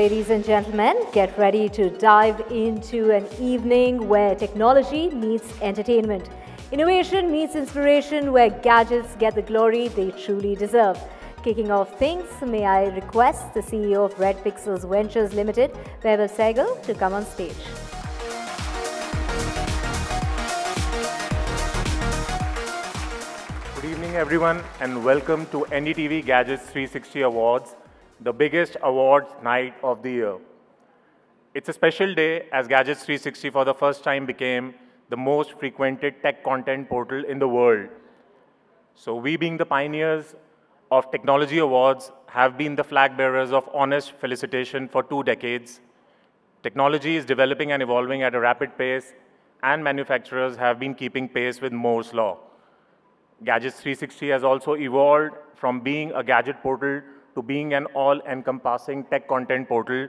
Ladies and gentlemen, get ready to dive into an evening where technology meets entertainment, innovation meets inspiration, where gadgets get the glory they truly deserve. Kicking off things, may I request the CEO of Red Pixels Ventures Limited, Vaibhav Sehgal, to come on stage. Good evening, everyone, and welcome to NDTV Gadgets 360 Awards, the biggest awards night of the year. It's a special day as Gadgets 360 for the first time became the most frequented tech content portal in the world. So we, being the pioneers of technology awards, have been the flag bearers of honest felicitation for 2 decades. Technology is developing and evolving at a rapid pace, and manufacturers have been keeping pace with Moore's law. Gadgets 360 has also evolved from being a gadget portal to being an all-encompassing tech content portal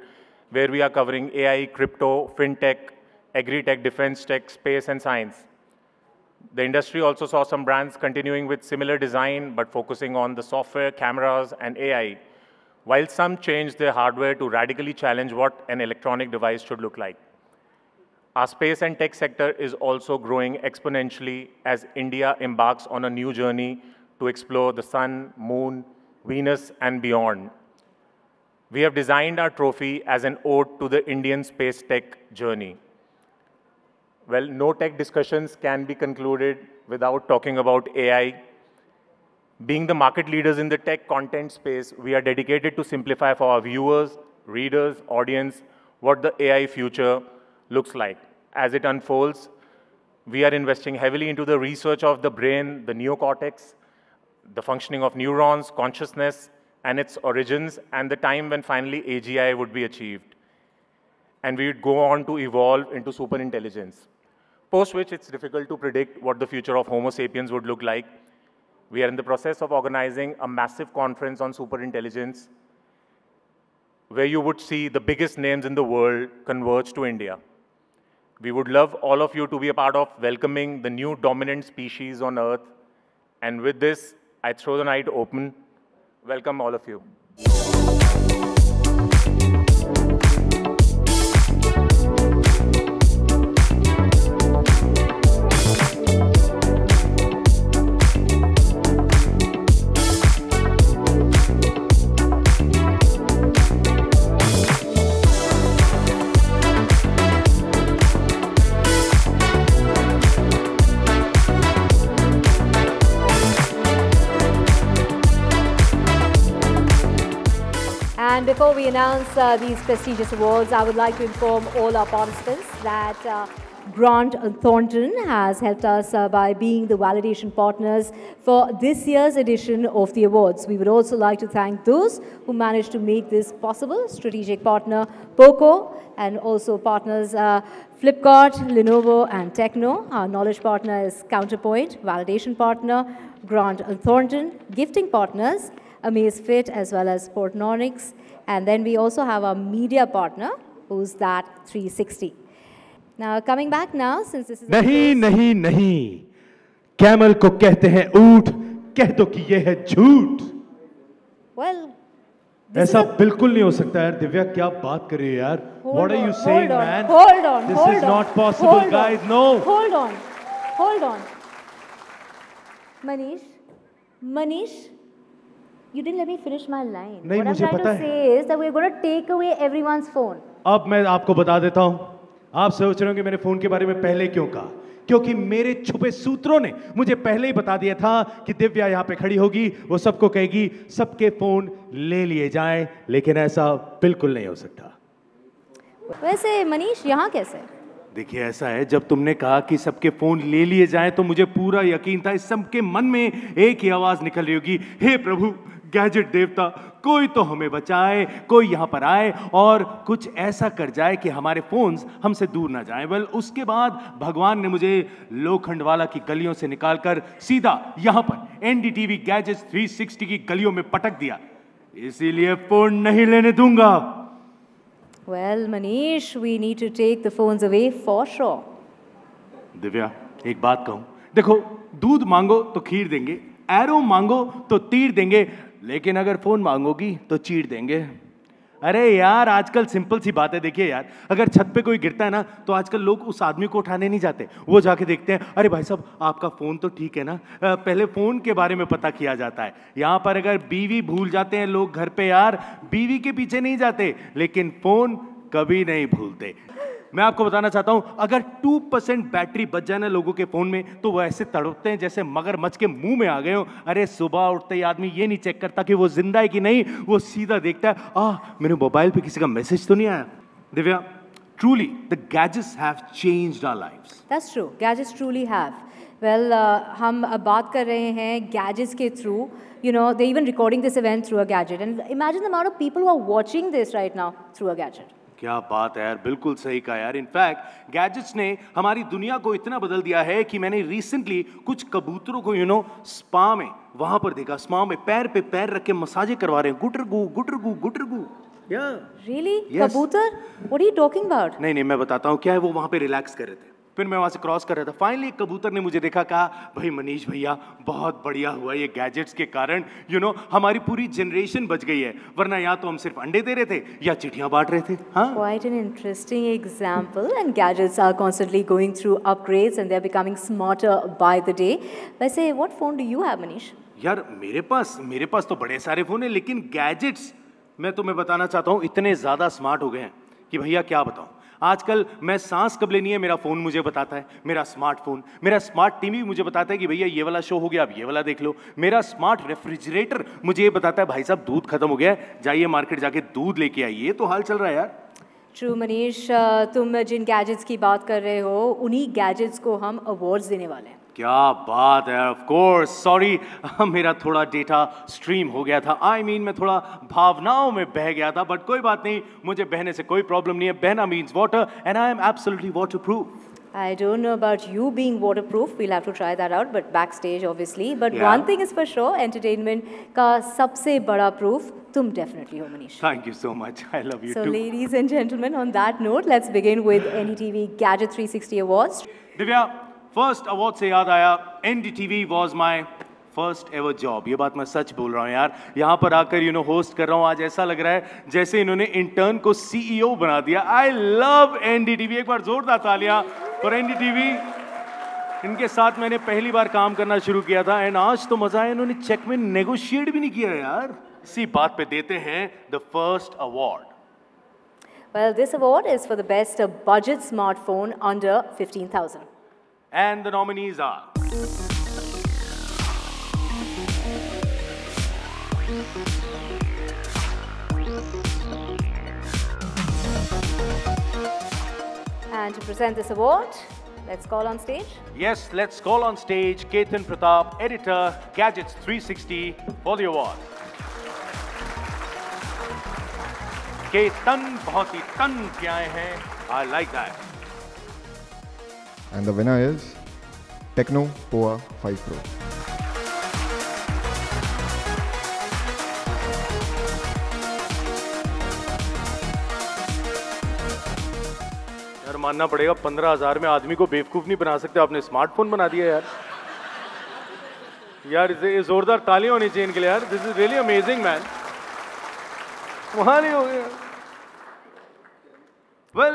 where we are covering AI, crypto, fintech, agri-tech, defense tech, space, and science. The industry also saw some brands continuing with similar design but focusing on the software, cameras, and AI, while some changed their hardware to radically challenge what an electronic device should look like. Our space and tech sector is also growing exponentially as India embarks on a new journey to explore the sun, moon, Venus, and beyond. We have designed our trophy as an ode to the Indian space tech journey. Well, no tech discussions can be concluded without talking about AI. Being the market leaders in the tech content space, we are dedicated to simplify for our viewers, readers, audience, what the AI future looks like. As it unfolds, we are investing heavily into the research of the brain, the neocortex, the functioning of neurons, consciousness, and its origins, and the time when finally AGI would be achieved. And we would go on to evolve into superintelligence, post which it's difficult to predict what the future of Homo sapiens would look like. We are in the process of organizing a massive conference on superintelligence, where you would see the biggest names in the world converge to India. We would love all of you to be a part of welcoming the new dominant species on Earth. And with this, I throw the night open. Welcome all of you. And before we announce these prestigious awards, I would like to inform all our participants that Grant Thornton has helped us by being the validation partners for this year's edition of the awards. We would also like to thank those who managed to make this possible. Strategic partner POCO, and also partners Flipkart, Lenovo, and Techno. Our knowledge partner is Counterpoint. Validation partner Grant Thornton. Gifting partners Amazfit as well as Portronix. And then we also have our media partner, who's that 360. Now, coming back now, since this is... नहीं, नहीं, नहीं. Camel को कहते हैं ऊंट, कह दो कि ये है झूठ. Well, ऐसा बिल्कुल नहीं हो सकता यार. दिव्या, क्या बात कर रही है यार? What are you saying, man? Hold on. This is not possible, guys. No. Hold on. Manish, you didn't let me finish my line. नहीं, What I'm मुझे trying पता to है. say is that we're going to take away everyone's phone. अब मैं आपको बता देता हूँ. आप सोच रहे होंगे मैंने फोन के बारे में पहले क्यों कहा? क्योंकि मेरे छुपे सूत्रों ने मुझे पहले ही बता दिया था कि दिव्या यहाँ पे खड़ी होगी, वो सबको कहेगी सबके फोन ले लिए जाएं, लेकिन ऐसा बिल्कुल नहीं हो सकता. वैसे मनीष, यहाँ कैसे? देखिए, ऐसा है, जब तुमने कहा कि सबके फोन ले लिए जाएं तो मुझे पूरा यकीन था इस सबके मन में एक ही आवाज निकल रही होगी, हे प्रभु गैजेट देवता, कोई तो हमें बचाए, कोई यहाँ पर आए और कुछ ऐसा कर जाए कि हमारे फोन्स हमसे दूर ना जाएं. वेल, उसके बाद भगवान ने मुझे लोखंडवाला की गलियों से निकालकर सीधा यहाँ पर एनडीटीवी गैजेट्स 360 की गलियों में पटक दिया. इसीलिए फोन नहीं लेने दूंगा. Well, Manish, we need to take the phones away for sure. Divya, एक बात कहूं, देखो, दूध मांगो तो खीर देंगे, एरो मांगो तो तीर देंगे, लेकिन अगर फोन मांगोगी तो चीर देंगे. अरे यार आजकल सिंपल सी बात है, देखिए यार, अगर छत पे कोई गिरता है ना तो आजकल लोग उस आदमी को उठाने नहीं जाते, वो जाके देखते हैं अरे भाई साहब आपका फोन तो ठीक है ना, पहले फोन के बारे में पता किया जाता है। यहाँ पर अगर बीवी भूल जाते हैं लोग घर पे यार, बीवी के पीछे नहीं जाते, लेकिन फोन कभी नहीं भूलते। मैं आपको बताना चाहता हूं, अगर 2% बैटरी बच जाए ना लोगों के फोन में तो वो ऐसे तड़पते हैं जैसे मगरमच्छ के मुंह में आ गए हो। अरे सुबह उठते ही आदमी ये नहीं चेक करता कि वो जिंदा है कि नहीं, वो सीधा देखता है मेरे मोबाइल पे किसी का मैसेज तो नहीं आया। Divya, truly the gadgets have changed our lives. That's true. Gadgets truly have. Well, हम अब बात कर रहे हैं gadgets के through. You know, they're even recording this event through a gadget. And imagine the amount of people who are watching this right now through a gadget. क्या बात है यार, बिल्कुल सही कहा यार। इनफैक्ट गैजेट्स ने हमारी दुनिया को इतना बदल दिया है कि मैंने रिसेंटली कुछ कबूतरों को स्पा में वहां पर देखा, स्पा में पैर पे पैर रख के मसाजे करवा रहे हैं, गुटरगू गुटरगू गुटरगू। Really? Yes. कबूतर? What are you talking about? नहीं मैं बताता हूँ क्या है। वो वहां पे रिलैक्स कर रहे थे, फिर मैं वहां से क्रॉस कर रहा था, फाइनली एक कबूतर ने मुझे देखा, कहा भाई मनीष भैया बहुत बढ़िया हुआ ये गैजेट्स के कारण हमारी पूरी जनरेशन बच गई है, वरना या तो हम सिर्फ अंडे दे रहे थे या चिट्ठियां बांट रहे थे। हाँ, Quite an interesting example. And gadgets are constantly going through upgrades and they're becoming smarter by the day. वैसे what phone do you have, Manish? यार मेरे पास तो बड़े सारे फोन है, लेकिन गैजेट्स मैं तुम्हें बताना चाहता हूँ इतने ज्यादा स्मार्ट हो गए हैं कि भैया क्या बताऊं। आजकल मैं सांस कब लेनी है मेरा फोन मुझे बताता है, मेरा स्मार्टफोन, मेरा स्मार्ट टीवी मुझे बताता है कि भैया ये वाला शो हो गया, अब ये वाला देख लो। मेरा स्मार्ट रेफ्रिजरेटर मुझे ये बताता है भाई साहब दूध खत्म हो गया है, जाइए मार्केट जाके दूध लेके आइए। ये तो हाल चल रहा है यार। ट्रू मनीष, तुम जिन गैजेट्स की बात कर रहे हो उन्हीं गैजेट्स को हम अवार्ड्स देने वाले हैं। क्या बात है, ऑफ कोर्स। सॉरी मेरा थोड़ा डेटा स्ट्रीम हो गया था, मैं थोड़ा भावनाओं में बह गया था, बट कोई बात नहीं, मुझे बहने से कोई प्रॉब्लम नहीं है। बहना means water and I am absolutely waterproof. I don't know about you being waterproof. We'll have to try that out, but backstage obviously. But Yeah. one thing is for sure, entertainment का सबसे बड़ा proof तुम definitely हो, Manish. Thank you so much. I love you So, too. ladies and gentlemen, on that note, let's begin with NDTV Gadget 360 Awards. Divya, first award से याद आया, NDTV was my first ever job. ये बात मैं सच बोल रहा हूँ यार। यहाँ पर आकर होस्ट कर रहा हूँ, आज ऐसा लग रहा है जैसे इन्होंने इंटर्न को CEO बना दिया। I love NDTV। एक बार जोरदार तालियां फॉर NDTV। इनके साथ मैंने पहली बार काम करना शुरू किया था एंड आज तो मजा है, इन्होंने चेक में नेगोशिएट भी नहीं किया यार। इसी बात पे देते हैं the first award. Well, this award is for the best budget smartphone under 15,000. And the nominees are And to present this award, let's call on stage. Yes, let's call on stage Ketan Pratap, editor, Gadgets 360 for the award. Ketan बहुत ही तन के आए हैं, I like that. And the winner is Tecno Poa 5 Pro. यार मानना पड़ेगा 15,000 में आदमी को बेवकूफ नहीं बना सकते, आपने स्मार्टफोन बना दिया यार। यार इसे जोरदार तालियां होनी चाहिए इनके लिए यार। This is really amazing man. वहां नहीं हो गया। वेल,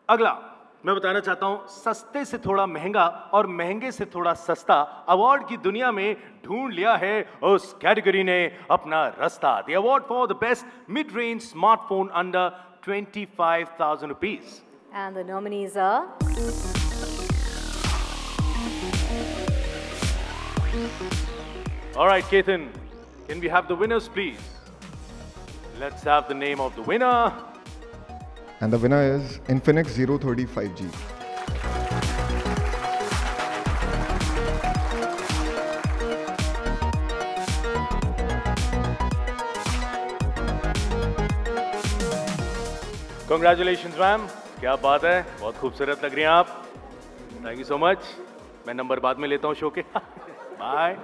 अगला मैं बताना चाहता हूं, सस्ते से थोड़ा महंगा और महंगे से थोड़ा सस्ता अवार्ड की दुनिया में ढूंढ लिया है उस कैटेगरी ने अपना रास्ता। The award for the best mid range smartphone under 25,000 rupees. And the nominees are All right, Ketan, can we have the winners, please? Let's have the name of the winner. And the winner is Infinix 030 5G. Congratulations, ma'am. क्या बात है, बहुत खूबसूरत लग रही हैं आप। Thank you so much. मैं नंबर बाद में लेता हूँ शो के। बाय।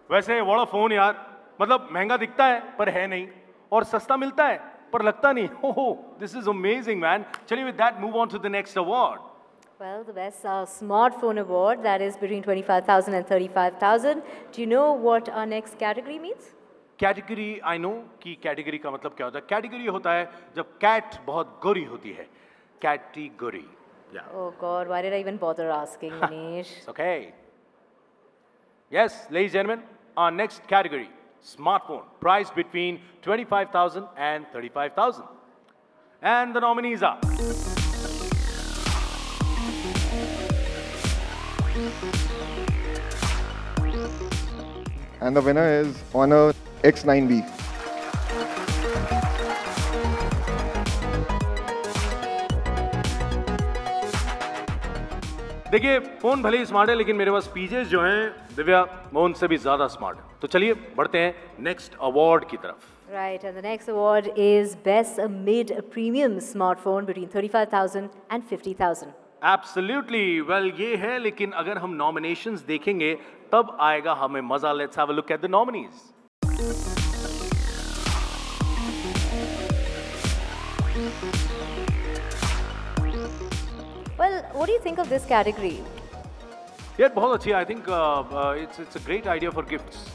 वैसे बड़ा फोन यार, मतलब महंगा दिखता है पर है नहीं, और सस्ता मिलता है पर लगता नहीं। हो दिस इज अमेजिंग मैन। चलिए with that move on to the next award. Well, the best smartphone award, that is between 25,000 and 35,000. Do you know what our next category means? Category, I know कि category का मतलब क्या होता है. Category होता है जब कैट बहुत गोरी होती है. Category. Oh God, why did I even bother asking, Manish? Okay. Yes, ladies and gentlemen, our next category, smartphone, priced between 25,000 and 35,000. And the nominees are And the winner is Honor X9B. देखिए, phone भले ही smart है लेकिन मेरे पास PJs जो हैं दिव्या वो उनसे भी ज्यादा स्मार्ट है. तो चलिए बढ़ते हैं नेक्स्ट अवार्ड की तरफ. Right, and the next award is Best Mid-Premium Smartphone between 35,000 and 50,000. Absolutely. Well ये है, लेकिन अगर हम नॉमिनेशंस देखेंगे तब आएगा हमें मजा. Let's have a look at the nominees. Well, what do you think of this category? यार बहुत अच्छी. I think it's a great idea for gifts.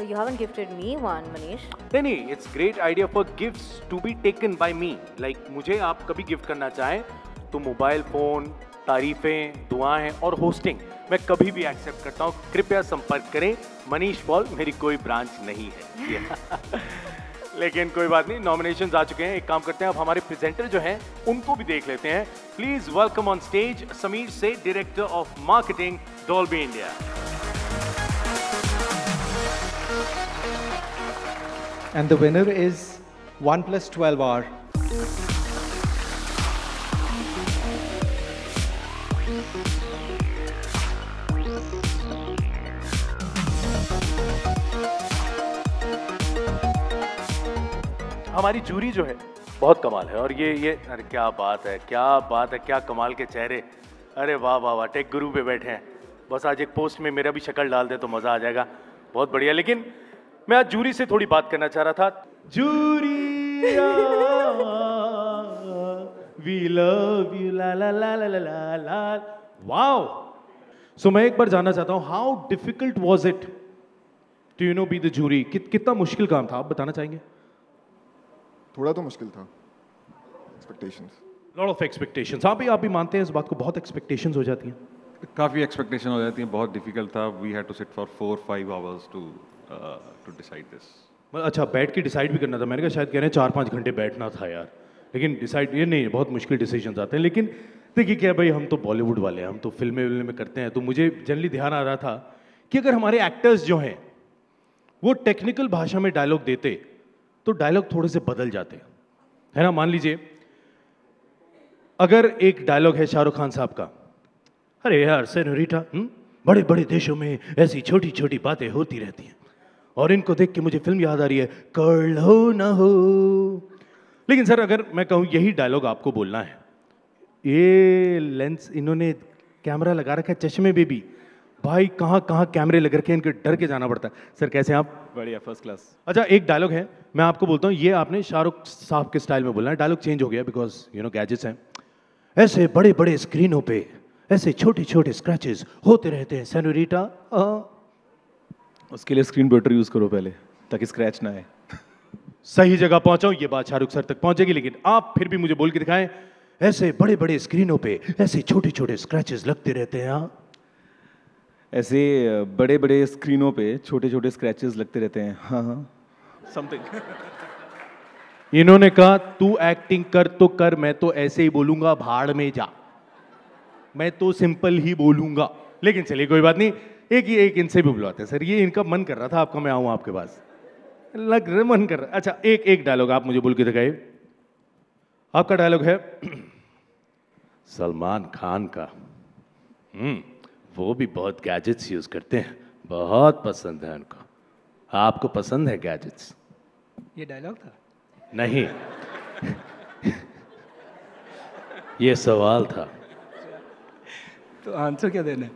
You haven't gifted me one, Manish. नहीं, it's great idea for gifts to be taken by me. Like मुझे आप कभी gift करना चाहें तो मोबाइल फोन, तारीफें, दुआएं और होस्टिंग मैं कभी भी एक्सेप्ट करता हूं. कृपया संपर्क करें. मनीष पॉल मेरी कोई ब्रांच नहीं है. लेकिन कोई बात नहीं, नॉमिनेशंस आ चुके हैं. एक काम करते हैं, अब हमारे प्रेजेंटर जो हैं उनको भी देख लेते हैं. Please welcome on stage Sameer Seth, director of marketing, Dolby India. And the winner is OnePlus 12R. हमारी जूरी जो है बहुत कमाल है. और ये अरे क्या बात है, क्या बात है, क्या कमाल के चेहरे. अरे वाह वाह वाह, टेक गुरु पे बैठे हैं. बस आज एक पोस्ट में मेरा भी शक्ल डाल दे तो मज़ा आ जाएगा. बहुत बढ़िया. लेकिन मैं आज जूरी से थोड़ी बात करना चाह रहा था. जूरी वी लव यू ला ला ला ला ला ला ला. वाओ. सो मैं एक बार जानना चाहता हूँ, how difficult was it to be the jury. कितना मुश्किल काम था, आप बताना चाहेंगे? थोड़ा तो मुश्किल था. Expectations. Lot of expectations. आप भी मानते हैं इस बात को, बहुत एक्सपेक्टेशंस हो जाती हैं? काफ़ी एक्सपेक्टेशन हो जाती है. बहुत डिफिकल्ट था. We had to sit for 4-5 hours to decide this. अच्छा, बैठ के डिसाइड भी करना था. मैंने कहा शायद कह रहे हैं 4-5 घंटे बैठना था यार. लेकिन डिसाइड ये नहीं, बहुत मुश्किल डिसीजंस आते हैं. लेकिन देखिए क्या भाई, हम तो बॉलीवुड वाले हैं, हम तो फिल्में में करते हैं. तो मुझे जनरली ध्यान आ रहा था कि अगर हमारे एक्टर्स जो हैं वो टेक्निकल भाषा में डायलॉग देते तो डायलॉग थोड़े से बदल जाते, है ना. मान लीजिए अगर एक डायलॉग है शाहरुख खान साहब का, अरे यार सेनोरिटा, बड़े बड़े देशों में ऐसी छोटी छोटी बातें होती रहती हैं और इनको देख के मुझे फिल्म याद आ रही है, कर्ल हो ना हो. लेकिन सर अगर मैं कहूँ यही डायलॉग आपको बोलना है, ये लेंस इन्होंने कैमरा लगा रखा है चश्मे में भी, भाई कहाँ कहाँ कैमरे लग रखे हैं, इनके डर के जाना पड़ता है. सर कैसे हैं आप? बढ़िया, फर्स्ट क्लास. अच्छा, एक डायलॉग है, मैं आपको बोलता हूँ, ये आपने शाहरुख साहब के स्टाइल में बोलना है. डायलॉग चेंज हो गया बिकॉज गैजेट्स हैं. ऐसे बड़े बड़े स्क्रीनों पे ऐसे छोटे छोटे स्क्रैचेस होते रहते हैं सेनोरिटा. उसके लिए स्क्रीन प्रोटेक्टर यूज करो पहले ताकि स्क्रैच ना आए. सही जगह पहुंचाओ, ये बात शाहरुख सर तक पहुंचेगी. लेकिन आप फिर भी मुझे बोल के दिखाएं, ऐसे बड़े बड़े स्क्रीनों पे ऐसे छोटे छोटे स्क्रैचेस लगते रहते हैं. ऐसे बड़े बड़े स्क्रीनों पे छोटे छोटे स्क्रैचेस लगते रहते हैं. हाँ हाँ, समथिंग. इन्होंने कहा तू एक्टिंग कर तो कर, मैं तो ऐसे ही बोलूंगा, भाड़ में जा, मैं तो सिंपल ही बोलूंगा. लेकिन चलिए कोई बात नहीं, एक इनसे भी बुलवाते हैं. सर ये इनका मन कर रहा था आपका मैं आऊं आपके पास, लग रहा मन कर रहा. अच्छा, एक डायलॉग आप मुझे बोल के दिखाइए. आपका डायलॉग है सलमान खान का, वो भी बहुत गैजेट्स यूज करते हैं, बहुत पसंद है उनको. आपको पसंद है गैजेट्स? ये डायलॉग था? नहीं, ये सवाल था. तो आंसर क्या देना है?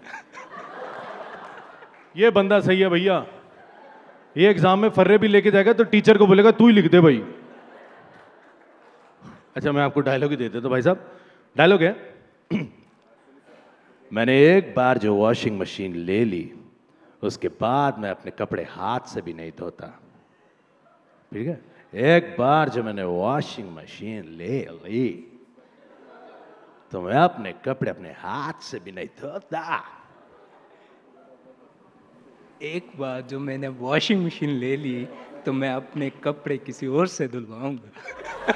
ये बंदा सही है भैया, ये एग्जाम में फर्रे भी लेके जाएगा तो टीचर को बोलेगा तू ही लिख दे भाई. अच्छा, मैं आपको डायलॉग ही दे देता हूं भाई साहब. डायलॉग है मैंने एक बार जो वॉशिंग मशीन ले ली उसके बाद मैं अपने कपड़े हाथ से भी नहीं धोता. ठीक है, एक बार जब मैंने वॉशिंग मशीन ले ली तो मैं अपने कपड़े अपने हाथ से भी नहीं धोता। एक बार जो मैंने वॉशिंग मशीन ले ली तो मैं अपने कपड़े किसी और से धुलवाऊंगा।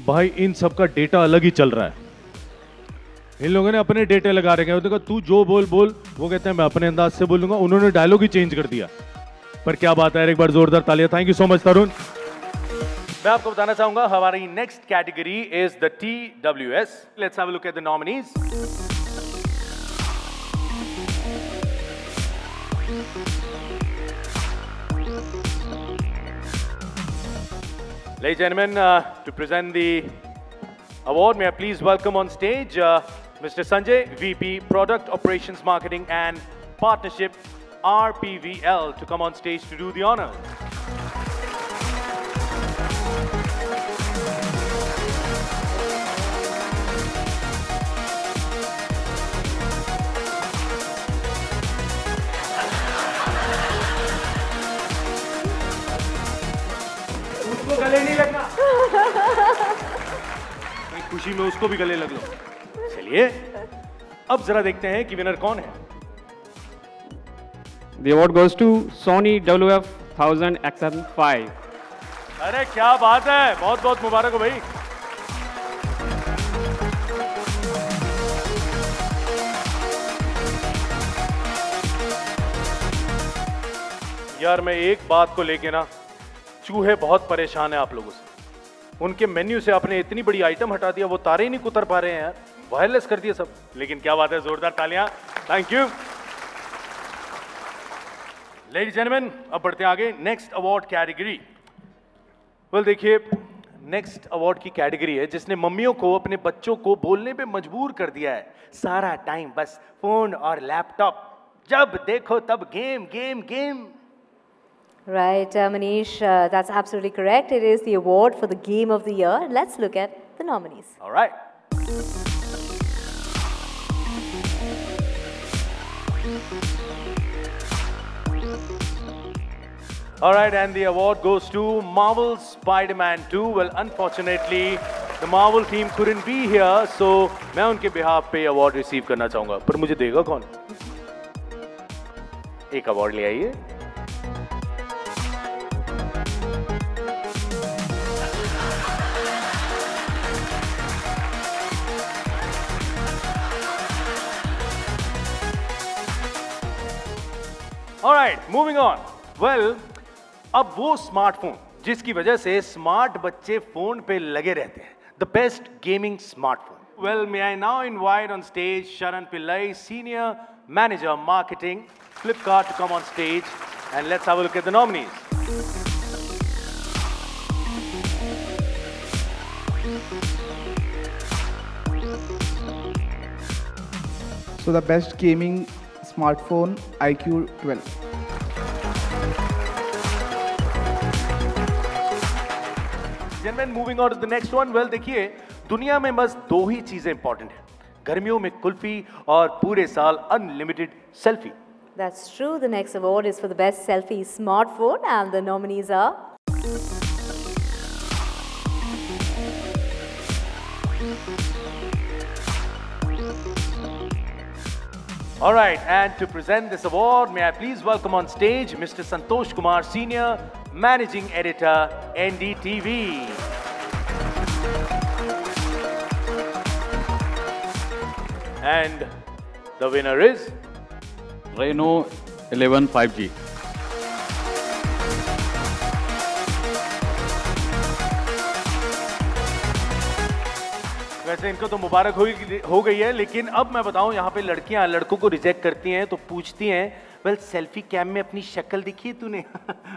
भाई इन सबका डेटा अलग ही चल रहा है। इन लोगों ने अपने डेटे लगा रखे हैं। उन्होंने कहा तू जो बोल बोल, वो कहते हैं मैं अपने अंदाज से बोलूंगा। उन्होंने डायलॉग ही चेंज कर दिया। पर क्या बात है, एक बार जोरदार तालियां। थैंक यू सो मच तरुण। मैं आपको बताना चाहूंगा हमारी next category is the TWS। Let's have a look at the nominees. Ladies and gentlemen, to present the award, may I please welcome on stage Mr. Sanjay, VP Product Operations Marketing and Partnership, RPVL, to come on stage to do the honors. उसको गले नहीं लगना। खुशी में उसको भी गले लग लो। चलिए अब जरा देखते हैं कि विनर कौन है। The award goes to Sony WF 1000 XM5. अरे क्या बात है, बहुत बहुत मुबारक हो भाई। यार मैं एक बात को लेके ना, चूहे बहुत परेशान है आप लोगों से। उनके मेन्यू से आपने इतनी बड़ी आइटम हटा दिया, वो तारे ही नहीं कुतर पा रहे हैं यार। वायरलेस कर दिया सब। लेकिन क्या बात है, जोरदार तालियां। Thank you. लेडीज जेंटलमैन, अब बढ़ते हैं आगे नेक्स्ट अवार्ड कैटेगरी। वेल देखिए, नेक्स्ट अवार्ड की कैटेगरी है जिसने मम्मियों को अपने बच्चों को बोलने पे मजबूर कर दिया है। सारा टाइम बस फोन और लैपटॉप, जब देखो तब game game game. Right, Manish, that's absolutely correct. It is the award for the Game of the Year. Let's look at the nominees. All right. All right, and the award goes to Marvel Spider-Man 2. Well, unfortunately, the Marvel team couldn't be here, so मैं उनके behalf पे award receive करना चाहूँगा। पर मुझे देगा कौन? एक award ले आइए। Alright, moving on. Well, अब वो स्मार्टफोन जिसकी वजह से स्मार्ट बच्चे फोन पे लगे रहते हैं, the best gaming smartphone. Well, may I now invite on stage Sharan Pillai, Senior Manager Marketing, Flipkart, to come on stage and let's have a look at the nominees. So the best gaming smartphone, iQOO 12. Gentlemen, moving on to the next one. Well, देखिए, दुनिया में बस दो ही चीजें important हैं, गर्मियों में कुल्फी और पूरे साल unlimited selfie. That's true. The next award is for the best selfie smartphone, and the nominees are. All right, and to present this award, may I please welcome on stage Mr. Santosh Kumar, Senior Managing Editor, NDTV. And the winner is Reno 11 5G. वैसे इनको तो मुबारक हो गई है, लेकिन अब मैं बताऊं, यहाँ पे लड़कियां लड़कों को रिजेक्ट करती हैं तो पूछती हैं, वेल सेल्फी कैम में अपनी शक्ल दिखी है तूने?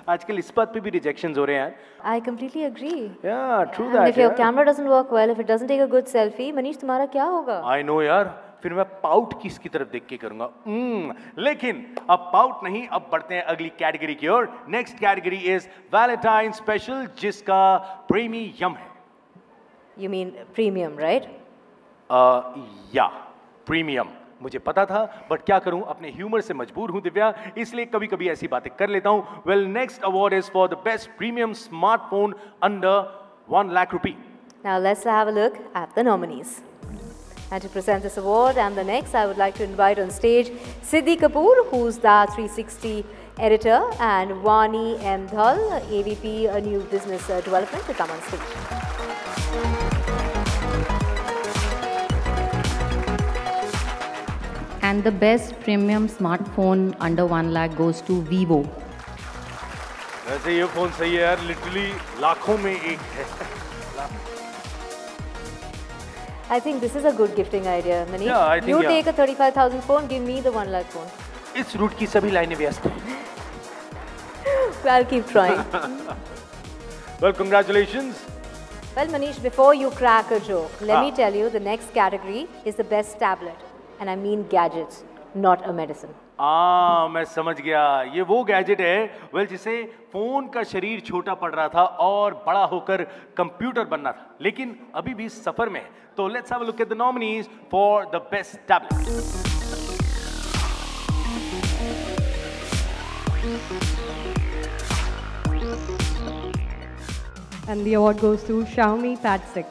आजकल इस बात पे भी रिजेक्शंस हो रहे हैं यार। I completely agree. Yeah, true And that. if your camera doesn't work well, if it doesn't take a good selfie, Manish, तुम्हारा क्या होगा? I know यार, फिर मैं पाउट किसकी तरफ देख के करूंगा। लेकिन अब पाउट नहीं, अब बढ़ते हैं अगली कैटेगरी की ओर। Next category is Valentine special, जिसका प्रीमियम है। You mean premium, right? Yeah, premium. मुझे पता था, बट क्या करूं, अपने ह्यूमर से मजबूर हूं दिव्या, इसलिए कभी कभी ऐसी बातें कर लेता हूं. Well, next award is for the best premium smartphone under 1 lakh rupee. Now let's have a look at the nominees. And to present this award and the next, I would like to invite on stage Siddhi Kapoor, who's the 360 editor, and Vani M. Dhal, AVP New Business Development, to come on stage. And the best premium smartphone under 1 lakh goes to Vivo. वैसे ये phone सही है यार, literally लाखों में एक है. I think this is a good gifting idea, Manish. Yeah, I think, you yeah. take a 35,000 phone, give me the 1 lakh phone. इस रूट की सभी लाइनें व्यस्त हैं. I'll keep trying. Well, congratulations. Well, Manish, before you crack a joke, let me tell you the next category is the best tablet. And I mean gadgets, not a medicine. मैं समझ गया. ये वो गैजेट है, well, जिसे phone का शरीर छोटा पड़ रहा था और बड़ा होकर कंप्यूटर बनना था, लेकिन अभी भी सफर में है. तो let's have a look at the nominees for the best tablet. And the award goes to Xiaomi Pad 6.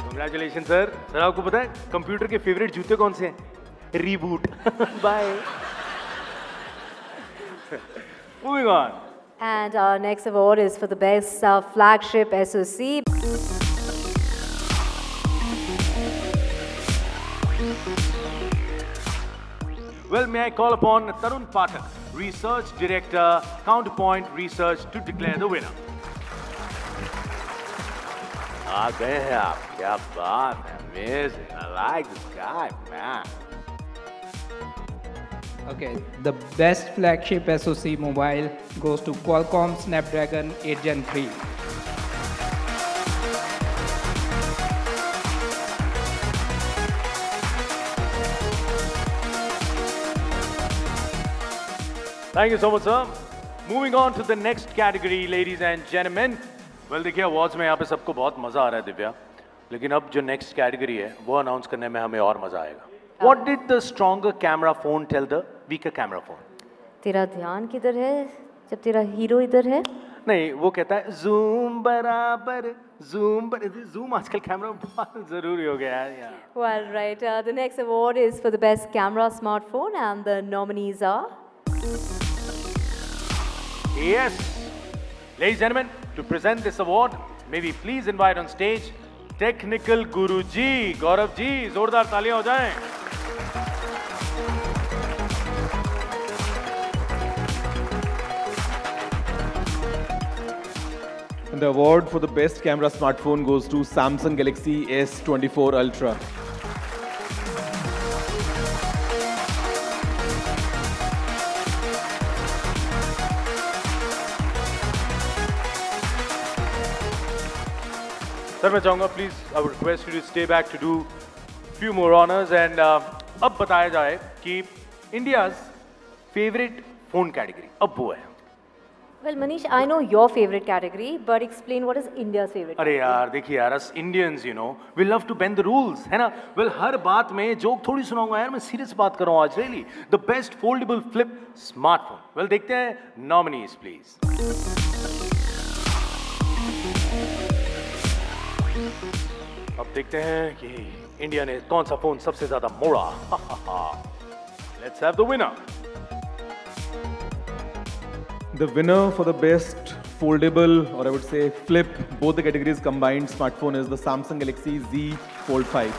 Congratulations, sir. Sir, आपको पता है कंप्यूटर के फेवरेट जूते कौन से हैं? Reebok. Bye. Moving on. And our next award is for the best flagship SoC. Well, may I call upon Tarun Pathak, Research Director, Counterpoint Research, to declare the winner. आ गए हैं आप, क्या बात है, amazing. I like this guy, man. Okay, the best flagship SoC mobile goes to Qualcomm Snapdragon 8 Gen 3. Thank you so much, sir. Moving on to the next category, ladies and gentlemen. Well, देखिए, awards में यहाँ पे सबको बहुत मजा आ रहा है दिव्या, लेकिन अब जो नेक्स्ट कैटेगरी है वो अनाउंस करने में हमें और मजा आएगा. What did the stronger camera phone tell the weaker camera phone? तेरा ध्यान किधर है जब तेरा हीरो इधर है? नहीं, वो कहता है जूम बराबर जूम आजकल कैमरा बहुत जरूरी हो गया है यार. Well, right. The next award is for the best camera smartphone, and the nominees are. Yes, ladies and gentlemen, to present this award, may we please invite on stage Technical Guru जी, गौरव जी, जोरदार तालियां हो जाएं. And the award for the best camera smartphone goes to Samsung Galaxy S24 Ultra. Sir, मैं चाहूँगा please, I would request you to stay back to do few more honours. And अब बताया जाए कि इंडियाज फेवरेट फोन कैटेगरी अब वो है. Well, Manish, I know your favorite category, but explain what is India's favorite. अरे यार, देखिए यार, us Indians, you know, we love to bend the rules, है ना? Well, हर बात में जोक थोड़ी सुनाऊंगा यार, मैं सीरियस बात कर रहा हूँ आज. Really, the best foldable flip smartphone. Well, देखते हैं nominees, please. अब देखते हैं कि इंडिया ने कौन सा फोन सबसे ज्यादा मोड़ा. Let's have the winner. The winner for the best foldable, or I would say flip, both the categories combined smartphone is the Samsung Galaxy Z Fold 5.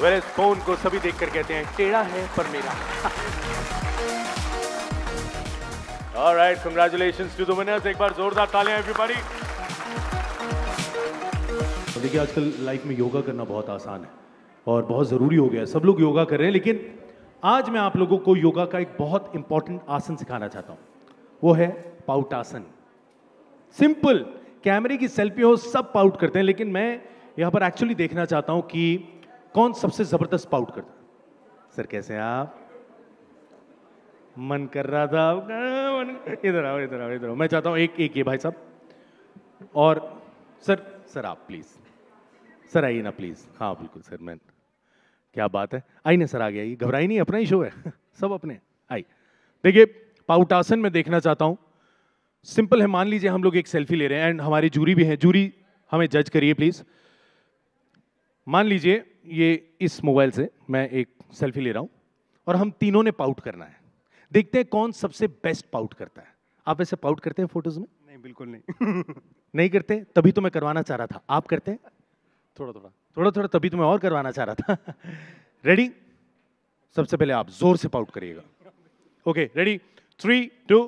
Well, इस फोन को सभी देखकर कहते हैं टेढ़ा है पर मेरा. All right, congratulations to the winners. एक बार जोरदार तालियां everybody. देखिए, आजकल लाइफ में योगा करना बहुत आसान है और बहुत ज़रूरी हो गया है. सब लोग योगा कर रहे हैं, लेकिन आज मैं आप लोगों को योगा का एक बहुत इंपॉर्टेंट आसन सिखाना चाहता हूँ. वो है पाउट आसन. सिंपल, कैमरे की सेल्फी हो सब पाउट करते हैं, लेकिन मैं यहाँ पर एक्चुअली देखना चाहता हूँ कि कौन सबसे ज़बरदस्त पाउट करता है. सर, कैसे हैं आप? मन कर रहा था इधर आओ इधर आओ इधर आओ। मैं चाहता हूँ एक ये भाई साहब और सर आप प्लीज सर आइए ना प्लीज। हाँ बिल्कुल सर मैं क्या बात है आई ना सर आ गया। ये घबराई नहीं अपना ही शो है सब अपने आई। देखिए पाउटासन में देखना चाहता हूँ सिंपल है। मान लीजिए हम लोग एक सेल्फी ले रहे हैं एंड हमारी जूरी भी है। जूरी हमें जज करिए प्लीज। मान लीजिए ये इस मोबाइल से मैं एक सेल्फी ले रहा हूँ और हम तीनों ने पाउट करना है। देखते हैं कौन सबसे बेस्ट पाउट करता है। आप ऐसे पाउट करते हैं फोटोज में? नहीं बिल्कुल नहीं नहीं करते? तभी तो मैं करवाना चाह रहा था। आप करते हैं? थोड़ा थोड़ा तभी तो मैं और करवाना चाह रहा था। रेडी? सबसे पहले आप जोर से पाउट करिएगा। Okay ready 3 2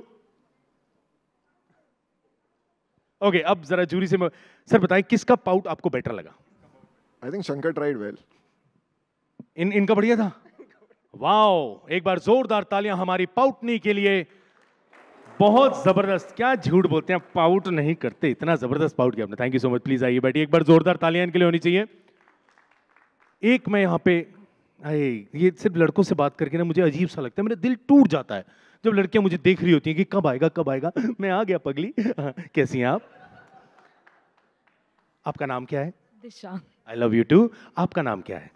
okay. अब जरा जूरी से सर बताएं किसका पाउट आपको बेटर लगा? I think Shankar tried well. इनका बढ़िया था। वाओ एक बार जोरदार तालियां हमारी पाउटनी के लिए। बहुत जबरदस्त। क्या झूठ बोलते हैं पाउट नहीं करते। इतना जबरदस्त पाउट किया आपने। Thank you so much. Please आइए बैठिए। एक बार जोरदार तालियां इनके लिए होनी चाहिए। एक मैं यहाँ पे ये सिर्फ लड़कों से बात करके ना मुझे अजीब सा लगता है। मेरा दिल टूट जाता है जब लड़कियां मुझे देख रही होती हैं कि कब आएगा। मैं आ गया पगली। कैसी हैं आप? आपका नाम क्या है? Disha. I love you two. आपका नाम क्या है?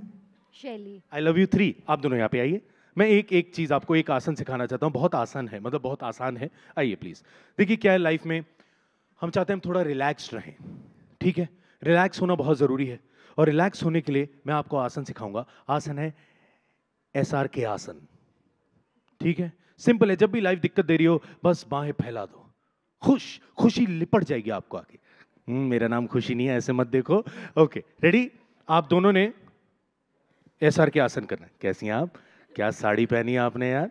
शैली। I love you 3। आप दोनों यहाँ पे आइए। मैं एक चीज आपको एक आसन सिखाना चाहता हूँ। बहुत आसान है मतलब बहुत आसान है। आइए प्लीज। देखिए क्या है लाइफ में हम चाहते हैं हम थोड़ा रिलैक्स्ड रहें। ठीक है रिलैक्स होना बहुत जरूरी है और रिलैक्स होने के लिए मैं आपको आसन सिखाऊंगा। आसन है SR के आसन। ठीक है सिंपल है। जब भी लाइफ दिक्कत दे रही हो बस बाहें फैला दो। खुशी लिपट जाएगी आपको आगे। मेरा नाम खुशी नहीं है ऐसे मत देखो। Okay ready? आप दोनों ने SR के आसन करना है। कैसी हैं आप? क्या साड़ी पहनी है आपने यार?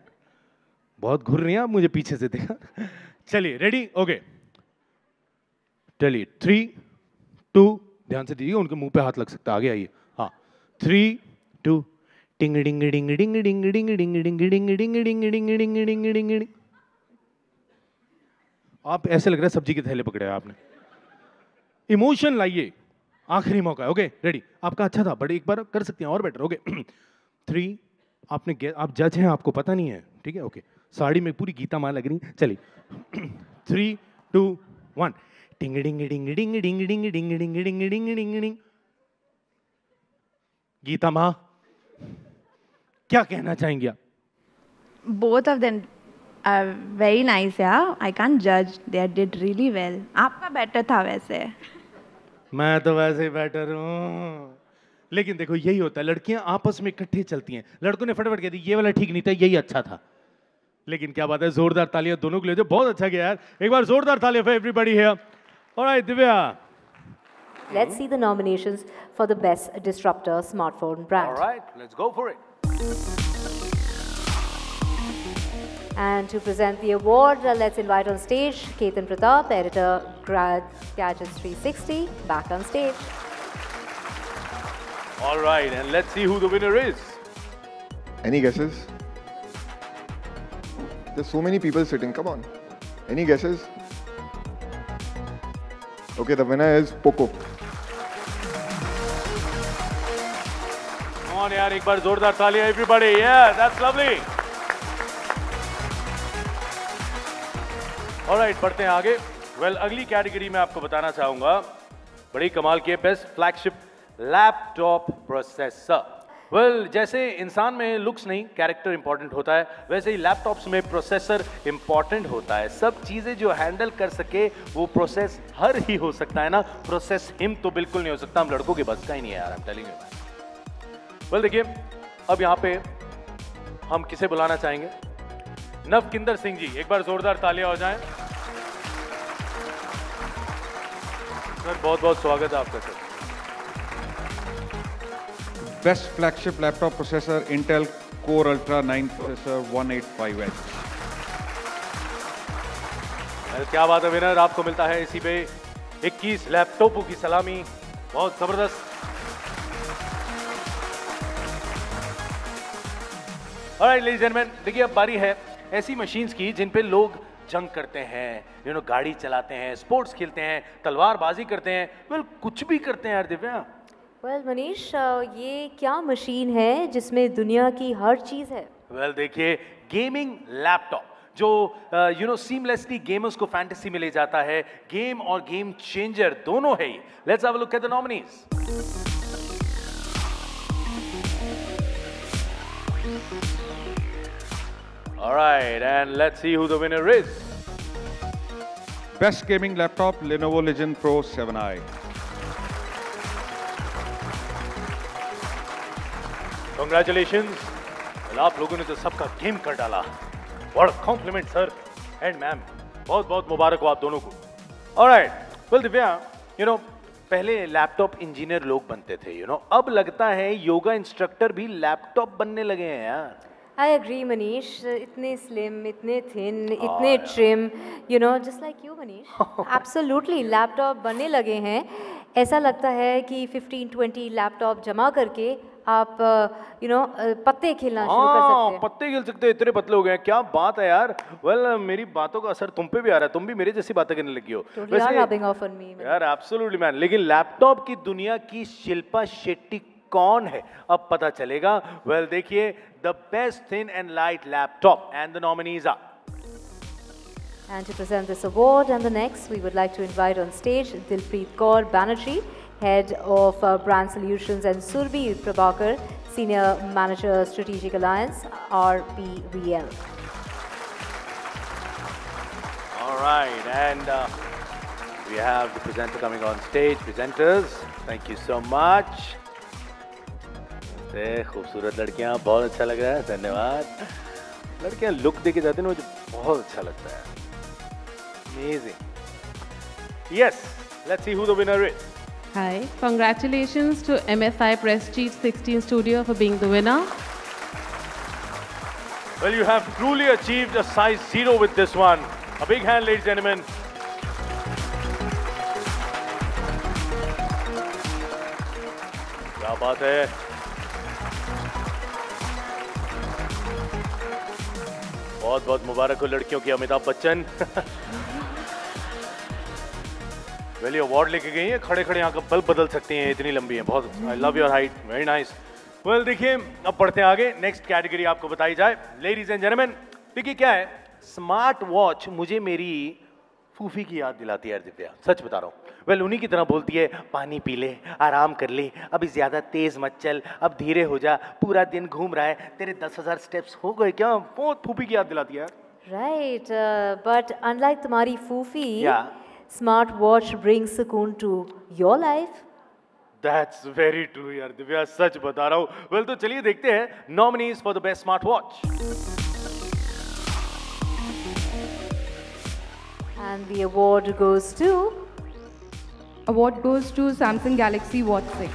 बहुत घूर रही हैं आप मुझे पीछे से देखा। चलिए रेडी? ओके चलिए 3 2 ध्यान से दीजिए। उनके मुंह पे हाथ लग सकता है। आगे आइए। हाँ 3 2 टिंग डिंग डिंग डिंग डिंग डिंग डिंग डिंग डिंग डिंग डिंग डिंग डिंग डिंग डिंग। आप ऐसे लग रहा है सब्जी के थैले पकड़े आपने। इमोशन लाइए। आखिरी मौका है। Okay ready? आपका अच्छा था बट एक बार कर सकते हैं और बेटर। ओके 3 आप जज हैं आपको पता नहीं है। ठीक है ओके। साड़ी में पूरी गीता माँ लग रही। चलिए 3 2 1 टिंग डिंग डिंग डिंग डिंग डिंग डिंग डिंग डिंग डिंग डिंग डिंग। गीता माँ क्या कहना चाहेंगे आप? Both of them are very nice, yeah. I can't judge. They did really well. आपका बेटर था वैसे। मैं तो वैसे ही बेटर हूँ। लेकिन देखो यही होता है लड़कियां आपस में इकट्ठे चलती हैं। लड़कों ने फटाफट कह दी ये वाला ठीक नहीं था यही अच्छा था। लेकिन क्या बात है जोरदार तालियां दोनों के लिए। जो बहुत अच्छा किया यार। एक बार जोरदार तालियां for everybody here. Alright Divya. Let's see the nominations for the best disruptor smartphone brand. All right, let's go for it. And to present the award, let's invite on stage Ketan Pratap, editor, Gadgets 360, back on stage. All right, and let's see who the winner is. Any guesses? There's so many people sitting. Come on. Any guesses? Okay, the winner is Poco. Come on, यार एक बार जोरदार तालियां everybody. Yeah, that's lovely. Alright बढ़ते हैं आगे। Well अगली category में आपको बताना चाहूंगा बड़ी कमाल की best flagship laptop processor. Well जैसे इंसान में लुक्स नहीं कैरेक्टर इंपॉर्टेंट होता है वैसे ही लैपटॉप्स में प्रोसेसर इंपॉर्टेंट होता है। सब चीजें जो हैंडल कर सके वो प्रोसेस हर ही हो सकता है ना। प्रोसेस हिम तो बिल्कुल नहीं हो सकता। हम लड़कों के बस का ही नहीं है यार। I am telling you. Well देखिए अब यहाँ पे हम किसे बुलाना चाहेंगे? नवकिंदर सिंह जी। एक बार जोरदार तालियां हो जाएं। सर बहुत बहुत स्वागत है आपका sir. Best flagship laptop processor Intel Core Ultra 9 processor 185H। क्या बात है विनर आपको मिलता है इसी पे 21 लैपटॉपों की सलामी। बहुत जबरदस्त। ऑलराइट लेडीज एंड जेंटलमैन देखिए अब बारी है ऐसी मशीन्स की जिन पे लोग जंग करते हैं गाड़ी चलाते हैं स्पोर्ट्स खेलते हैं तलवारबाजी करते हैं। वेल कुछ भी करते हैं यार दिव्या। वेल मनीष ये क्या मशीन है जिसमें दुनिया की हर चीज़ है? वेल देखिए, गेमिंग लैपटॉप जो सीमलेसली गेमर्स को फैंटेसी में ले जाता है, गेम और गेम चेंजर दोनों है। Let's have a look at the nominees. Alright, and let's see who the winner is. Best gaming laptop, Lenovo Legion Pro 7i. Congratulations. Well, आप लोगों ने तो सबका गेम कर डाला। What a compliment, sir and ma'am. बहुत बहुत मुबारक हो आप दोनों को। Alright, well दिव्या, पहले लैपटॉप इंजीनियर लोग बनते थे, अब लगता है योगा इंस्ट्रक्टर भी लैपटॉप बनने लगे हैं यार। I agree, Manish. इतने slim, इतने thin, इतने trim, just like you, Manish. Absolutely, laptop बनने लगे हैं। ऐसा लगता है कि 15-20 लैपटॉप जमा करके आप पत्ते खेलना शुरू कर सकते हैं। पत्ते खेल सकते हैं, इतने पतले हो गए हैं, क्या बात है यार। वेल मेरी बातों का असर तुम पे भी आ रहा है, तुम भी मेरे जैसी बातें करने लगी हो। Totally rubbing off on me. यार एब्सोल्युटली मैन, लेकिन लैपटॉप की दुनिया की शिल्पा शेट्टी कौन है अब पता चलेगा। वेल देखिए, the best thin and light laptop and the nominees are. And to present this award and the next, we would like to invite on stage Dilpreet Kaur Banerjee, Head of Brand Solutions, and Surbhi Prabhakar, Senior Manager Strategic Alliance, RPVL. All right, and we have the presenter coming on stage. Presenters, thank you so much. खूबसूरत लड़कियां, बहुत अच्छा लग रहा है, धन्यवाद। लड़कियां look देके जाते हैं, मुझे बहुत अच्छा लगता है। Amazing. Yes, let's see who the winner is. Hi, congratulations to MSI Prestige 16 Studio for being the winner. Well, you have truly achieved a size 0 with this one. A big hand, ladies and gentlemen. क्या बात है। बहुत बहुत मुबारक हो लड़कियों की, Amitabh Bachchan. Well, award लेके गई हैं, खड़े खड़े यहाँ का बल्ब बदल सकती हैं, इतनी लंबी है, बहुत। I love your height, very nice. Well देखिए, अब बढ़ते हैं आगे, नेक्स्ट कैटेगरी आपको बताई जाए। लेडीज एंड जेंटलमैन, देखिए क्या है, स्मार्ट वॉच मुझे मेरी फूफी की याद दिलाती है दिव्या, सच बता रहा हूँ। वेल उन्हीं की तरह बोलती है, पानी पी ले, आराम कर ले, अभी ज्यादा तेज मत चल, अब धीरे हो जा, पूरा दिन घूम रहा है, तेरे 10,000 स्टेप्स हो गए क्या। बहुत फूफी की याद दिलाती है। Right, but unlike तुम्हारी फूफी, smart watch brings sukoon to your life. That's very true यार दिव्या, सच बता रहा हूँ। वेल तो चलिए देखते हैं nominees for the best smart watch. And the award goes to Samsung Galaxy Watch 6.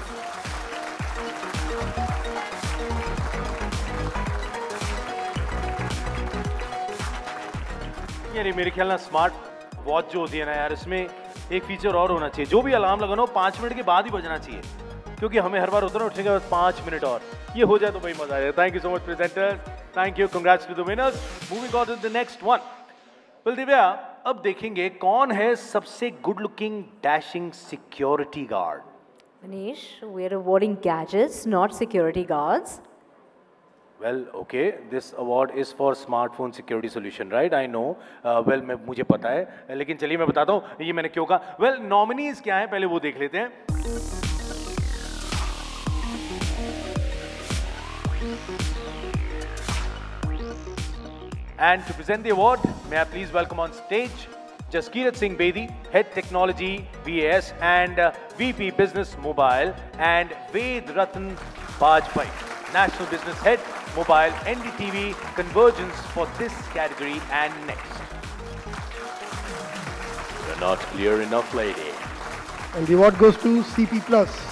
यार मेरे ख्याल ना स्मार्ट वॉच जो होती है ना यार, इसमें एक फीचर और होना चाहिए, जो भी अलार्म लगाना हो 5 मिनट के बाद ही बजना चाहिए, क्योंकि हमें हर बार होता है ना उठने के बाद 5 मिनट और, ये हो जाए तो भाई मजा आ जाए। Thank you so much presenters, thank you, congrats to the winners. Moving on to the next one. Well Divya, अब देखेंगे कौन है सबसे good looking dashing security guard. Manish, we're awarding gadgets, not security guards. Well, okay, this award is for smartphone security solution, right? I know. Well, मुझे पता है, लेकिन चलिए मैं बताता हूँ ये मैंने क्यों कहा। Well, nominees क्या हैं, पहले वो देख लेते हैं। And to present the award, may I please welcome on stage Jaskirat Singh Bedi, Head Technology, VAS, and VP Business Mobile, and Ved Ratan Bajpai, National Business Head, Mobile, NDTV, Convergence for this category and next. You're not clear enough, lady. And the award goes to CP Plus.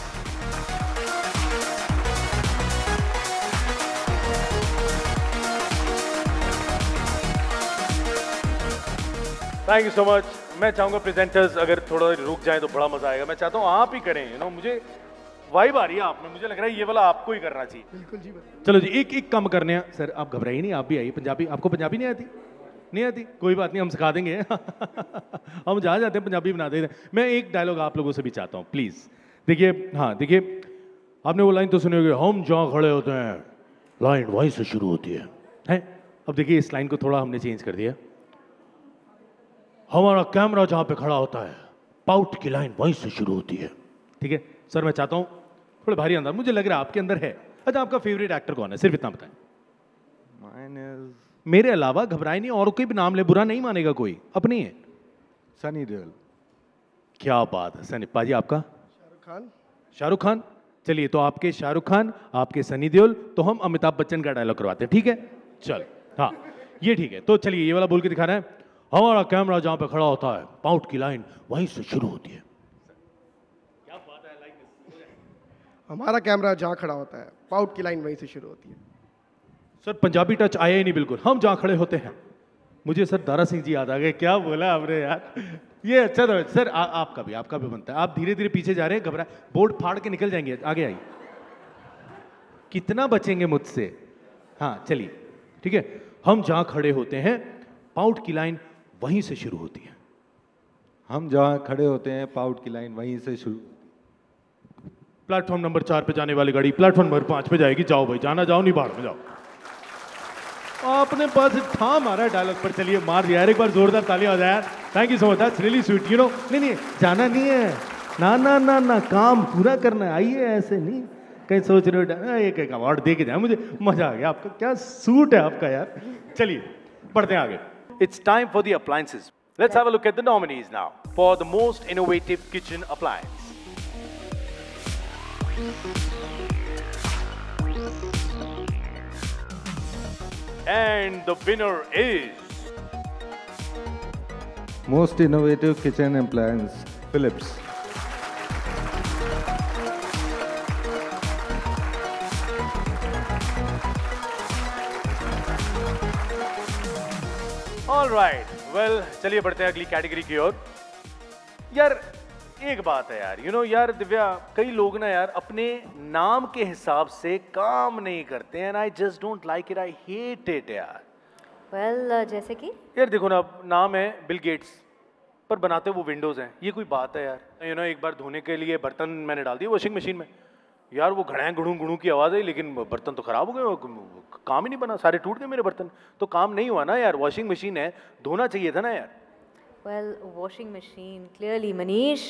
Thank you so much. मैं चाहूँगा presenters अगर थोड़ा रुक जाएं तो बड़ा मजा आएगा। मैं चाहता हूँ आप ही करें, मुझे वाइब आ रही है आप में, मुझे लग रहा है ये वाला आपको ही करना चाहिए। बिल्कुल जी। चलो जी, एक एक काम करने हैं सर, आप घबराइए नहीं, आप भी आइए। पंजाबी आपको पंजाबी नहीं आती? नहीं आती, कोई बात नहीं, हम सिखा देंगे। हम जहाँ जाते हैं पंजाबी बना देते हैं। मैं एक डायलॉग आप लोगों से भी चाहता हूँ प्लीज। देखिए, हाँ देखिए, आपने वो लाइन तो सुनी होगी, हम जहाँ खड़े होते हैं लाइन वहीं से शुरू होती है। है। अब देखिए इस लाइन को थोड़ा हमने चेंज कर दिया। हमारा कैमरा जहां पे खड़ा होता है, पाउट की लाइन वहीं से शुरू होती है। ठीक है सर, मैं चाहता हूं थोड़े भारी अंदाज, मुझे लग रहा है आपके अंदर है। अच्छा, आपका फेवरेट एक्टर कौन है, सिर्फ इतना बताएं। मेरे अलावा घबराए नहीं, और कोई भी नाम ले, बुरा नहीं मानेगा कोई, अपनी है। सनी देओल। क्या बात है सनी पाजी, आपका? शाहरुख खान। शाहरुख खान, चलिए तो आपके शाहरुख खान, आपके सनी देओल, तो हम अमिताभ बच्चन का डायलॉग करवाते हैं, ठीक है? चल हाँ ये ठीक है, तो चलिए ये वाला बोल के दिखा रहे हैं। हमारा कैमरा जहां पे खड़ा होता है, पाउट की लाइन वहीं से शुरू होती है। क्या बात है, हमारा कैमरा जहां खड़ा होता है, पाउट की लाइन वहीं से शुरू होती है। सर पंजाबी टच आया ही नहीं बिल्कुल, हम जहां खड़े होते हैं। मुझे सर दारा सिंह जी याद आ गए, क्या बोला आपने यार, ये अच्छा था सर। आपका भी बनता है। आप धीरे धीरे पीछे जा रहे हैं, घबरा, बोर्ड फाड़ के निकल जाएंगे, आगे आइए। कितना बचेंगे मुझसे? हाँ चलिए ठीक है। हम जहां खड़े होते हैं, पाउट की लाइन वहीं से शुरू होती है। हम जहां खड़े होते हैं, पाउट की लाइन वहीं से शुरू। प्लेटफॉर्म नंबर 4 पे जाने वाली गाड़ी प्लेटफॉर्म नंबर 5 पे जाएगी। जाओ भाई, जाना जाओ, नहीं बाहर में जाओ। आपने पास था मारा डायलॉग पर, चलिए मार दिया यार, एक बार जोरदार तालियां हो जाए यार। Thank you so much, that's really sweet. You know, नहीं जाना नहीं है, ना ना ना ना, काम पूरा करना है। आइए, ऐसे नहीं कहीं सोच रहे हो एक एक अवार्ड दे के जाए, मुझे मजा आ गया। आपका क्या सूट है आपका यार। चलिए बढ़ते हैं आगे। It's time for the appliances. Let's have a look at the nominees now for the most innovative kitchen appliance. And the winner is Most innovative kitchen appliance, Philips. All right. Well, चलिए बढ़ते हैं अगली category की ओर। यार एक बात है यार, यार दिव्या, कई लोग ना यार अपने नाम के हिसाब से काम नहीं करते हैं। I just don't like it, I hate it यार। Well, जैसे कि यार देखो ना, नाम है बिल गेट्स, पर बनाते वो विंडोज हैं। ये कोई बात है यार? एक बार धोने के लिए बर्तन मैंने डाल दिए वॉशिंग मशीन में, यार वो घड़े गुड़ू गुड़ू की आवाज़ आई, लेकिन बर्तन तो खराब हो गए, काम ही नहीं बना, सारे टूट गए मेरे बर्तन। तो काम नहीं हुआ ना यार, वॉशिंग मशीन है, धोना चाहिए था ना यार। Well, washing machine, clearly Manish,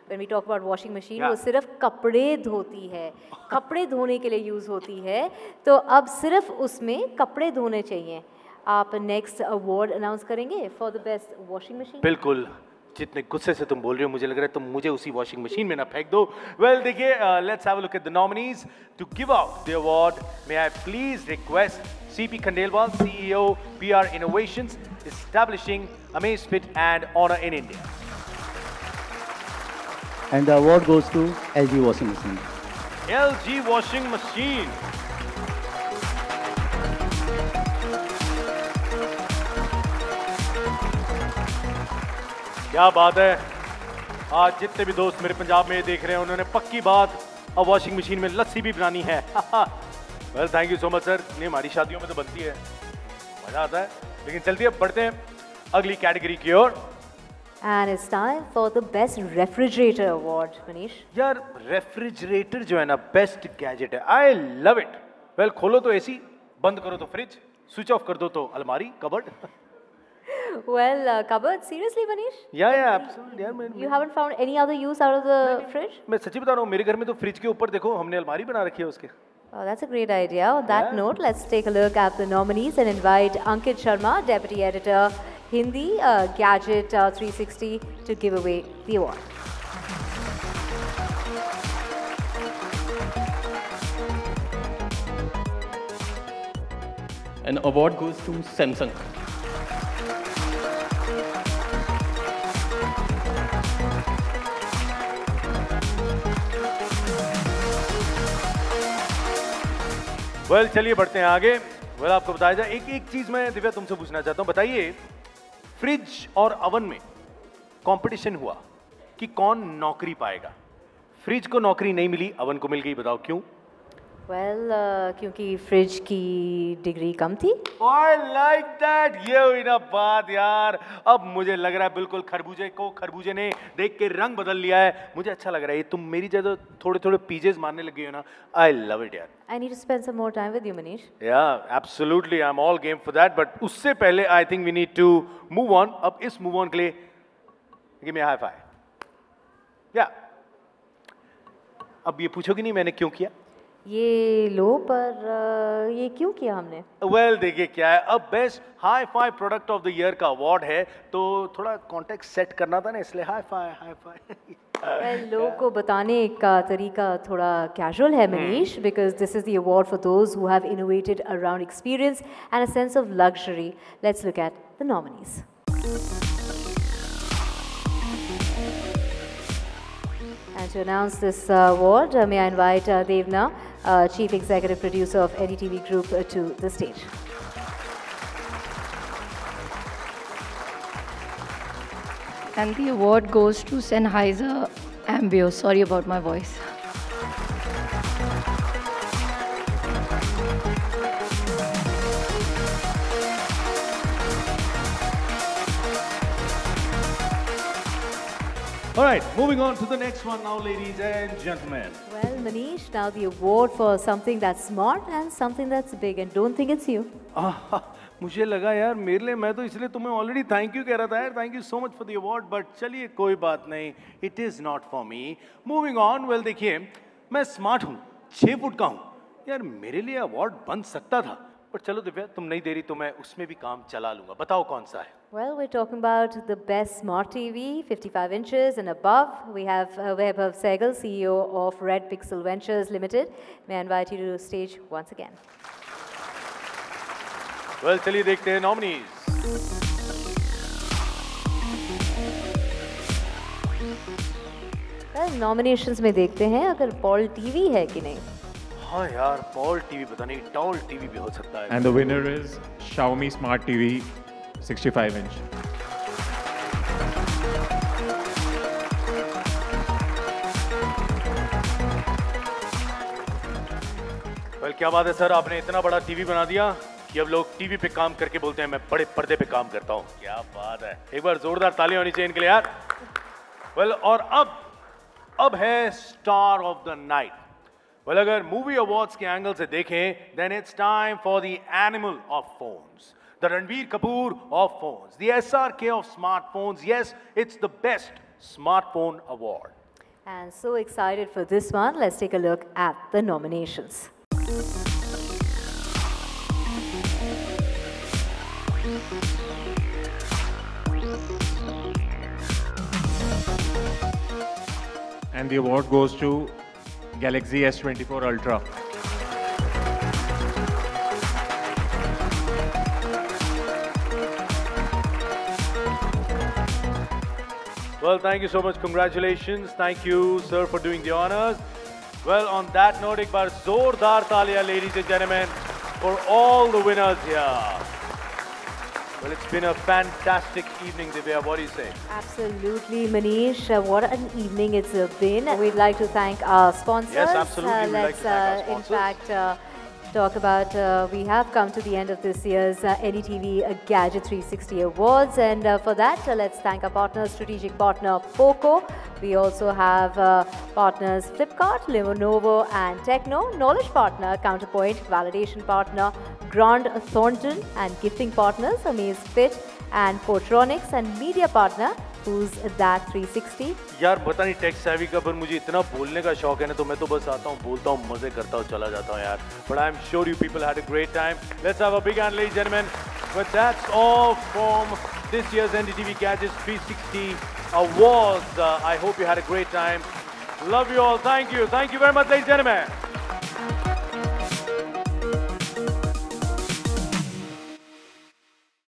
when we talk about washing machine, वो सिर्फ कपड़े धोती है, कपड़े धोने के लिए यूज़ होती है, तो अब सिर्फ उसमें कपड़े धोने चाहिए। आप नेक्स्ट अवार्ड अनाउंस करेंगे for the best washing machine? बिल्कुल, जितने गुस्से से तुम बोल रहे हो, मुझे लग रहा है तुम मुझे उसी वॉशिंग मशीन में ना फेंक दो। वेल देखिए, let's have a look at the nominees to give out the award. May I please request CP Khandelwal, CEO, PR Innovations, establishing Amazfit and Honor in India. And the award goes to LG Washing Machine. LG Washing Machine. क्या बात है, आज जितने भी दोस्त मेरे पंजाब में देख रहे हैं, उन्होंने पक्की बात अब वॉशिंग मशीन में लस्सी भी बनानी है। Well thank you so much sir. नहीं, हमारी शादियों में तो बनती है, मजा आता है। लेकिन चलती है, बढ़ते हैं अगली कैटेगरी की ओर। And it's time for the best refrigerator award, Manish. यार रेफ्रिजरेटर जो है ना, बेस्ट गैजेट है, आई लव इट। वेल खोलो तो एसी, बंद करो तो फ्रिज, स्विच ऑफ कर दो तो अलमारी, cupboard. Well, cupboard, seriously, Manish? Yeah, absolutely. यार You haven't found any other use out of the fridge? मैं सच्ची बता रहा हूँ, मेरे घर में तो फ्रिज के ऊपर देखो हमने अलमारी बना रखी है उसके। Oh, that's a great idea. On that note, let's take a look at the nominees and invite Ankit Sharma, Deputy Editor, Hindi, Gadget 360, to give away the award. An award goes to Samsung. Well चलिए बढ़ते हैं आगे। Well आपको बताया जाए, एक चीज मैं दिव्या तुमसे पूछना चाहता हूँ। बताइए, फ्रिज और अवन में कंपटीशन हुआ कि कौन नौकरी पाएगा। फ्रिज को नौकरी नहीं मिली, अवन को मिल गई, बताओ क्यों? Well, क्योंकि फ्रिज की डिग्री कम थी. I like that. ये हुई ना बात यार. अब मुझे लग रहा है बिल्कुल खरबूजे ने देख के रंग बदल लिया है. मुझे अच्छा लग रहा है. ये तुम मेरी जगह थोड़े पीजेस मारने लग गई हो ना. I love it यार. I need to spend some more time with you, Manish. Yeah, absolutely. I'm all game for that. But उससे पहले I think we need to move on. अब इस move on के लिए give me a high five. Yeah. अब ये पूछोगी नहीं मैंने क्यों किया? ये लो पर ये क्यों किया हमने? Well, देखिए क्या है, अब best hi fi product of the year का अवार्ड है, तो थोड़ा कॉन्टेक्स्ट सेट करना था ना, इसलिए हाई फाई. Well, लोगों को बताने का तरीका थोड़ा कैजुअल है Manish, because this is the award for those who have innovated around experience and a sense of luxury. Let's look at the nominees. And to announce this award, may I invite Devna, Chief Executive Producer of NDTV Group, to the stage. And the award goes to Sennheiser Ambeo. Sorry about my voice. All right, moving on to the next one now, ladies and gentlemen. Well, Manish, now the award for something that's smart and something that's big, and don't think it's you. मुझे लगा यार मेरे लिए, मैं तो इसलिए तुम्हें already thank you कह रहा था यार. Thank you so much for the award, but चलिए कोई बात नहीं. It is not for me. Moving on. Well देखिए, मैं स्मार्ट हूँ, 6 फुट का हूँ यार. मेरे लिए अवार्ड बन सकता था, पर चलो दिव्या तुम नहीं दे रही तो मैं उसमें भी काम चला लूँगा. बताओ कौन सा है? Well, we're talking about the best smart TV, 55 inches and above. We have Vaibhav Sehgal, CEO of Red Pixel Ventures Limited. May I invite you to the stage once again. Well, चलिए देखते हैं nominees. Well, nominations में देखते हैं अगर Paul TV है कि नहीं. हाँ यार, Paul TV पता नहीं, Tall TV भी हो सकता है. And the winner is Xiaomi Smart TV 65 inch. Well, क्या बात है सर, आपने इतना बड़ा टीवी बना दिया कि अब लोग टीवी पे काम करके बोलते हैं मैं बड़े पर्दे पे काम करता हूँ. क्या बात है, एक बार जोरदार तालियां होनी चाहिए इनके लिए यार. Well, और अब है star of the night. Well, अगर मूवी अवार्ड्स के एंगल से देखें, then it's time for the animal of phones, the Ranbir Kapoor of phones, the SRK of smartphones. Yes, it's the best smartphone award. And so excited for this one. Let's take a look at the nominations. And the award goes to Galaxy S24 Ultra. Well, thank you so much. Congratulations. Thank you, sir, for doing the honors. Well, on that note, एक बार जोरदार तालियां, ladies and gentlemen, for all the winners here. Well, it's been a fantastic evening, Divya. What do you say? Absolutely, Manish. What an evening it's been. We'd like to thank our sponsors. Yes, absolutely. We'd like to thank our sponsors. In fact, talk about, we have come to the end of this year's NDTV Gadget 360 Awards, and for that, let's thank our partners, strategic partner Poco. We also have partners Flipkart, Lenovo and Techno, knowledge partner Counterpoint, validation partner Grant Thornton, and gifting partners Amazfit and Portronics, and media partner Who's That 360. यार पता नहीं tech savvy का, पर मुझे इतना बोलने का शौक है ना, तो मैं तो बस आता हूँ, बोलता हूँ, मजे करता हूँ, चला जाता हूँ यार. But I'm sure you people had a great time. Let's have a big hand, ladies and gentlemen. But that's all from this year's NDTV Gadgets 360 Awards. I hope you had a great time. Love you all. Thank you. Thank you very much, ladies and gentlemen.